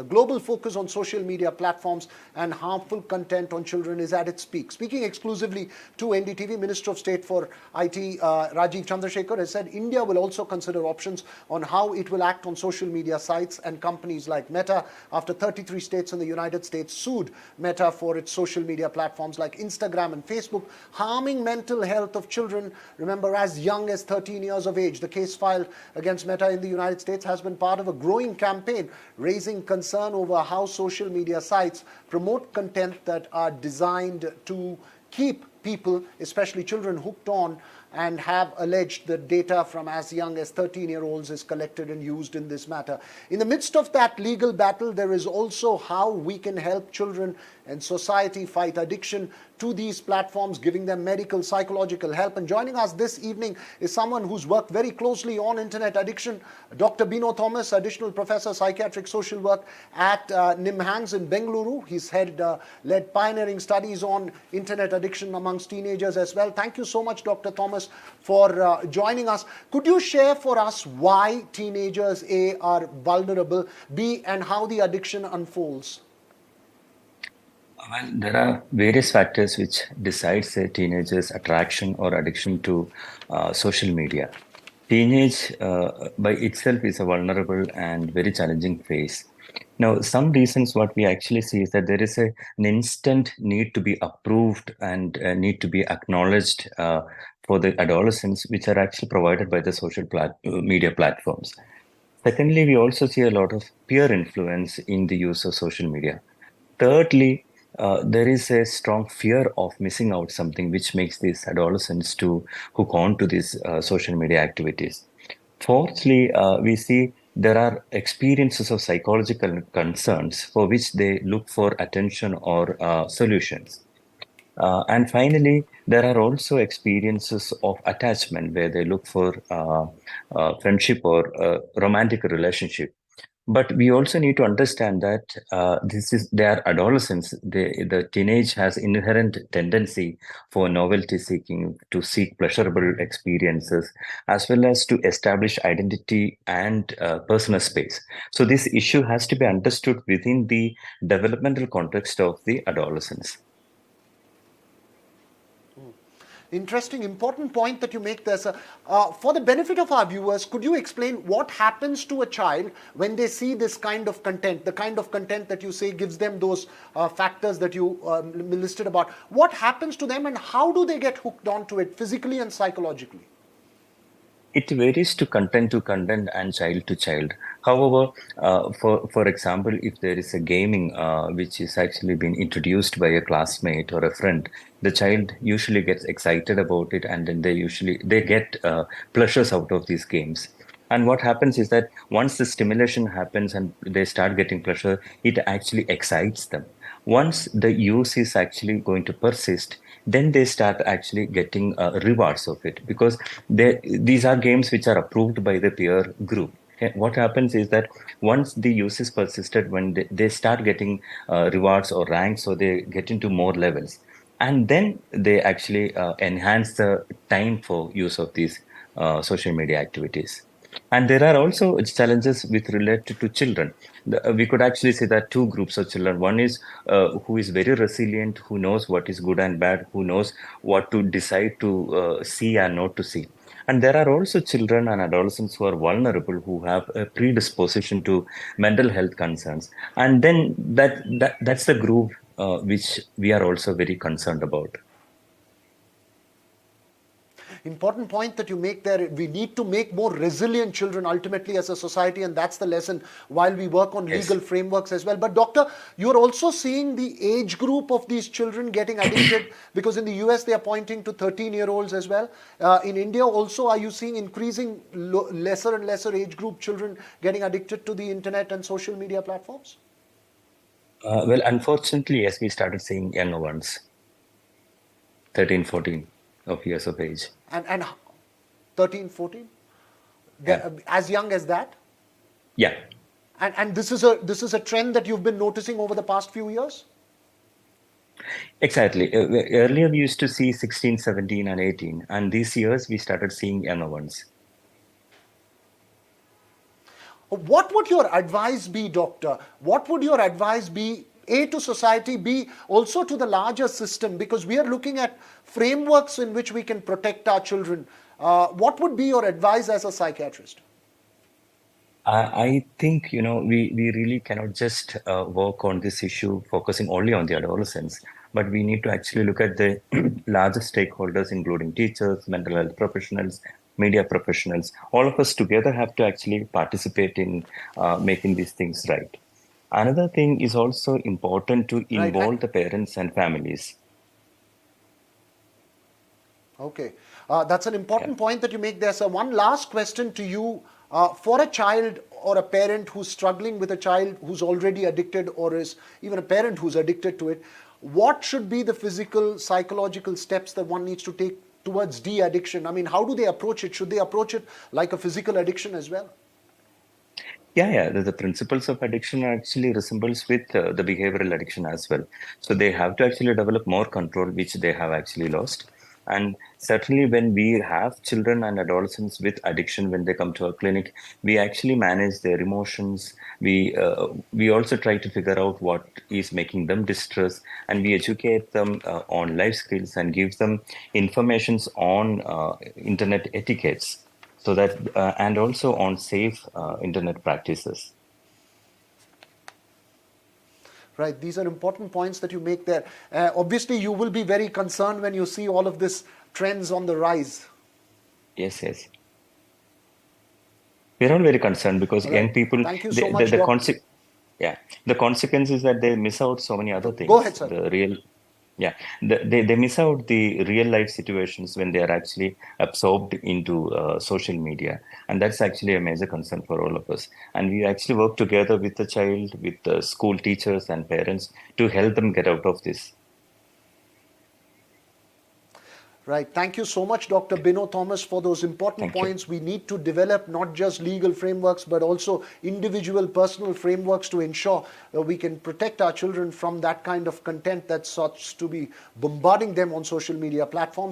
The global focus on social media platforms and harmful content on children is at its peak. Speaking exclusively to NDTV, Minister of State for IT Rajiv Chandrasekhar has said India will also consider options on how it will act on social media sites and companies like Meta after 33 states in the United States sued Meta for its social media platforms like Instagram and Facebook, harming mental health of children, remember, as young as 13 years of age. The case filed against Meta in the United States has been part of a growing campaign raising concern over how social media sites promote content that are designed to keep people, especially children, hooked on, and have alleged that data from as young as 13-year-olds is collected and used in this matter. In the midst of that legal battle, there is also how we can help children and society fight addiction to these platforms, giving them medical, psychological help. And joining us this evening is someone who's worked very closely on internet addiction, Dr. Bino Thomas, additional professor, psychiatric social work at NIMHANS in Bengaluru. He's led pioneering studies on internet addiction amongst teenagers as well. Thank you so much, Dr. Thomas, for joining us. Could you share for us why teenagers, A, are vulnerable, B, and how the addiction unfolds? Well, there are various factors which decides a teenager's attraction or addiction to social media. Teenage by itself is a vulnerable and very challenging phase. Now, some reasons what we actually see is that there is an instant need to be approved and need to be acknowledged for the adolescents, which are actually provided by the social media platforms. Secondly, we also see a lot of peer influence in the use of social media. Thirdly, there is a strong fear of missing out something, which makes these adolescents to hook on to these social media activities. Fourthly, we see there are experiences of psychological concerns for which they look for attention or solutions. And finally, there are also experiences of attachment where they look for friendship or romantic relationship. But we also need to understand that they are adolescents. The teenage has inherent tendency for novelty seeking, to seek pleasurable experiences, as well as to establish identity and personal space. So this issue has to be understood within the developmental context of the adolescence. Interesting, important point that you make there, sir. For the benefit of our viewers, could you explain what happens to a child when they see this kind of content, the kind of content that you say gives them those factors that you listed about? What happens to them and how do they get hooked onto it physically and psychologically? It varies to content and child to child. However, for example, if there is a gaming which is actually been introduced by a classmate or a friend, the child usually gets excited about it, and then they get pleasures out of these games. And what happens is that once the stimulation happens and they start getting pleasure, it actually excites them. Once the use is actually going to persist, then they start actually getting rewards of it, because these are games which are approved by the peer group. Okay, what happens is that once the use is persisted, when they start getting rewards or ranks, so they get into more levels, and then they actually enhance the time for use of these social media activities. And there are also challenges with related to children. We could actually say that two groups of children. One is who is very resilient, who knows what is good and bad, who knows what to decide to see and not to see. And there are also children and adolescents who are vulnerable, who have a predisposition to mental health concerns. And then that's the group which we are also very concerned about. Important point that you make there. We need to make more resilient children ultimately as a society, and that's the lesson while we work on Yes. legal frameworks as well. But doctor, you're also seeing the age group of these children getting addicted because in the US they are pointing to 13-year-olds as well. In India also, are you seeing increasing lesser and lesser age group children getting addicted to the internet and social media platforms? Well, unfortunately, yes, we started seeing younger ones, 13, 14 of years of age. And 13, 14? Yeah. As young as that? Yeah. And this is a trend that you've been noticing over the past few years? Exactly. Earlier, we used to see 16, 17, and 18. And these years, we started seeing younger ones. What would your advice be, Doctor? What would your advice be, A, to society, B, also to the larger system? Because we are looking at frameworks in which we can protect our children. What would be your advice as a psychiatrist? I think, we really cannot just work on this issue focusing only on the adolescents, but we need to actually look at the larger stakeholders, including teachers, mental health professionals, media professionals. All of us together have to actually participate in making these things right. Another thing is also important to Right. involve the parents and families. Okay. That's an Yeah. important point that you make there, sir. One last question to you. For a child or a parent who's struggling with a child who's already addicted, or is even a parent who's addicted to it, what should be the physical, psychological steps that one needs to take towards de-addiction? I mean, how do they approach it? Should they approach it like a physical addiction as well? Yeah. The principles of addiction actually resembles with the behavioral addiction as well. So they have to actually develop more control, which they have actually lost. And certainly, when we have children and adolescents with addiction, when they come to our clinic, we actually manage their emotions. We also try to figure out what is making them distressed, and we educate them on life skills and give them informations on internet etiquettes so that and also on safe internet practices. Right, these are important points that you make there. Obviously, you will be very concerned when you see all of this trends on the rise. Yes. We're all very concerned because All young right. people, Thank you so much, the Doc. yeah, the consequence is that they miss out so many other Go things. ahead, sir. Yeah, they miss out the real life situations when they are actually absorbed into social media, and that's actually a major concern for all of us. And we actually work together with the child, with the school teachers and parents to help them get out of this. Right. Thank you so much, Dr. Bino Thomas, for those important Thank you. points. We need to develop not just legal frameworks, but also individual personal frameworks to ensure that we can protect our children from that kind of content that starts to be bombarding them on social media platforms.